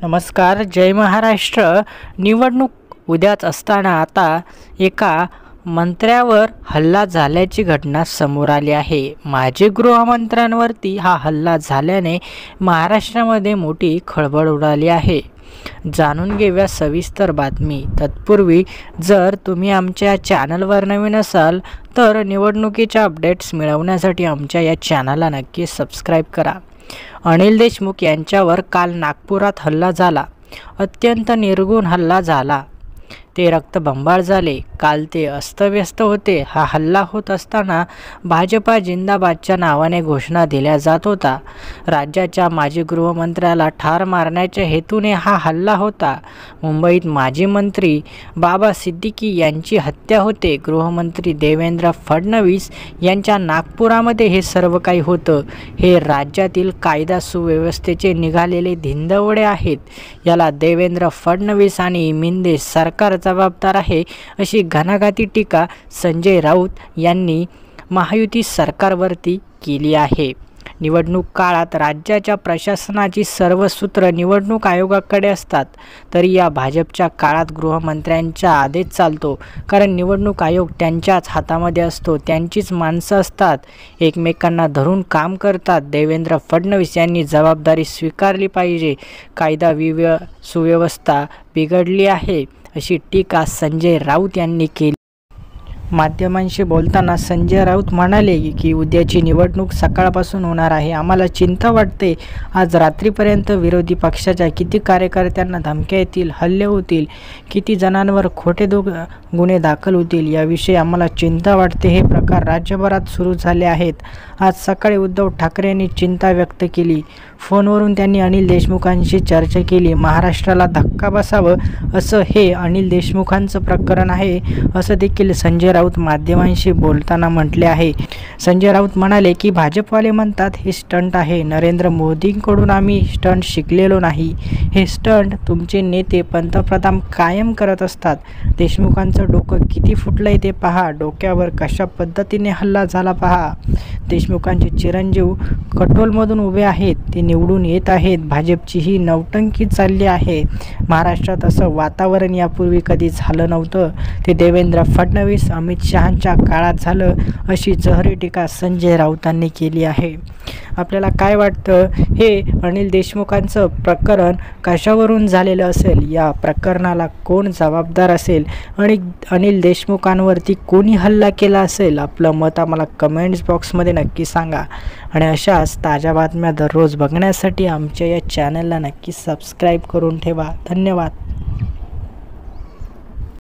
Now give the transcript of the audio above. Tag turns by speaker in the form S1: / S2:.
S1: नमस्कार. जय महाराष्ट्र. निवडणूक उद्याच असताना आता एका मंत्र्यावर हल्ला झाल्याची घटना समोर आली आहे. माजी गृहमंत्र्यांवरती हा हल्ला झाल्याने महाराष्ट्रामध्ये मोठी खळबळ उडाली आहे. जाणून घेऊया सविस्तर बातमी. तत्पूर्वी जर तुम्ही आमच्या चॅनलवर नवीन असाल तर निवडणुकीच्या अपडेट्स मिळवण्यासाठी आमच्या या चॅनलला नक्की सबस्क्राईब करा. अनिल देशमुख यांच्यावर काल नागपुरात हल्ला झाला. अत्यंत निर्घृण हल्ला झाला. ते रक्तबंबाळ झाले. काल ते अस्तव्यस्त होते. हा हल्ला होत असताना भाजपा जिंदाबादच्या नावाने घोषणा दिल्या जात होता. राज्याच्या माजी गृहमंत्र्याला ठार मारण्याच्या हेतूने हा हल्ला होता. मुंबईत माजी मंत्री बाबा सिद्दीकी यांची हत्या होते. गृहमंत्री देवेंद्र फडणवीस यांच्या नागपुरामध्ये हे सर्व काही होतं. हे राज्यातील कायदा सुव्यवस्थेचे निघालेले धिंदवडे आहेत. याला देवेंद्र फडणवीस आणि मिंदे सरकार जबाबदार आहे, अशी घणाघाती टीका संजय राऊत यांनी महायुती सरकारवरती केली आहे. निवडणूक काळात राज्याच्या प्रशासनाची सर्व सूत्र निवडणूक आयोगाकडे असतात, तरी या भाजपच्या काळात गृहमंत्र्यांचा आदेश चालतो. कारण निवडणूक आयोग त्यांच्याच हातामध्ये असतो. त्यांचीच माणसं असतात. एकमेकांना धरून काम करतात. देवेंद्र फडणवीस यांनी जबाबदारी स्वीकारली पाहिजे. कायदा सुव्यवस्था बिघडली आहे, अशी टीका संजय राऊत यांनी केली. माध्यमांशी बोलताना संजय राऊत म्हणाले की उद्याची निवडणूक सकाळपासून होणार आहे. आम्हाला चिंता वाटते. आज रात्रीपर्यंत विरोधी पक्षाच्या किती कार्यकर्त्यांना धमक्या येतील, हल्ले होतील, किती जणांवर खोटे गुन्हे दाखल होतील, याविषयी आम्हाला चिंता वाटते. हे प्रकार राज्यभरात सुरू झाले आहेत. आज सकाळी उद्धव ठाकरे यांनी चिंता व्यक्त केली. फोनवरून त्यांनी अनिल देशमुखांशी चर्चा केली. महाराष्ट्राला धक्का बसावं असं हे अनिल देशमुखांचं प्रकरण आहे, असं देखील संजय राऊत माध्यमांशी बोलताना म्हटले आहे. संजय राऊत म्हणाले की भाजपवाले म्हणतात हे स्टंट आहे. नरेंद्र मोदींकडून आम्ही स्टंट शिकलेलो नाही. हे स्टंट तुमचे नेते पंतप्रधान कायम करत असतात. देशमुखांचं डोकं किती फुटलंय ते पहा. डोक्यावर कशा पद्धतीने हल्ला झाला पहा. देशमुखांचे चिरंजीव कटोलमधून उभे आहेत. ते निवडून येत आहेत. भाजपची ही नौटंकी चालली आहे. महाराष्ट्रात असं वातावरण यापूर्वी कधी झालं नव्हतं. ते देवेंद्र फडणवीस अमित शहांच्या काळात झालं, अशी जहरी टीका संजय राऊतांनी केली आहे. आपल्याला काय वाटतं, हे अनिल देशमुखांचं प्रकरण कशावरून झालेलं असेल? या प्रकरणाला कोण जबाबदार असेल आणि अनिल देशमुखांवरती कोणी हल्ला केला असेल? आपलं मत आम्हाला कमेंट्स बॉक्समध्ये नक्की सांगा. आणि अशाच ताज्या बातम्या दररोज बघण्यासाठी आमच्या या चॅनलला नक्की सबस्क्राईब करून ठेवा. धन्यवाद.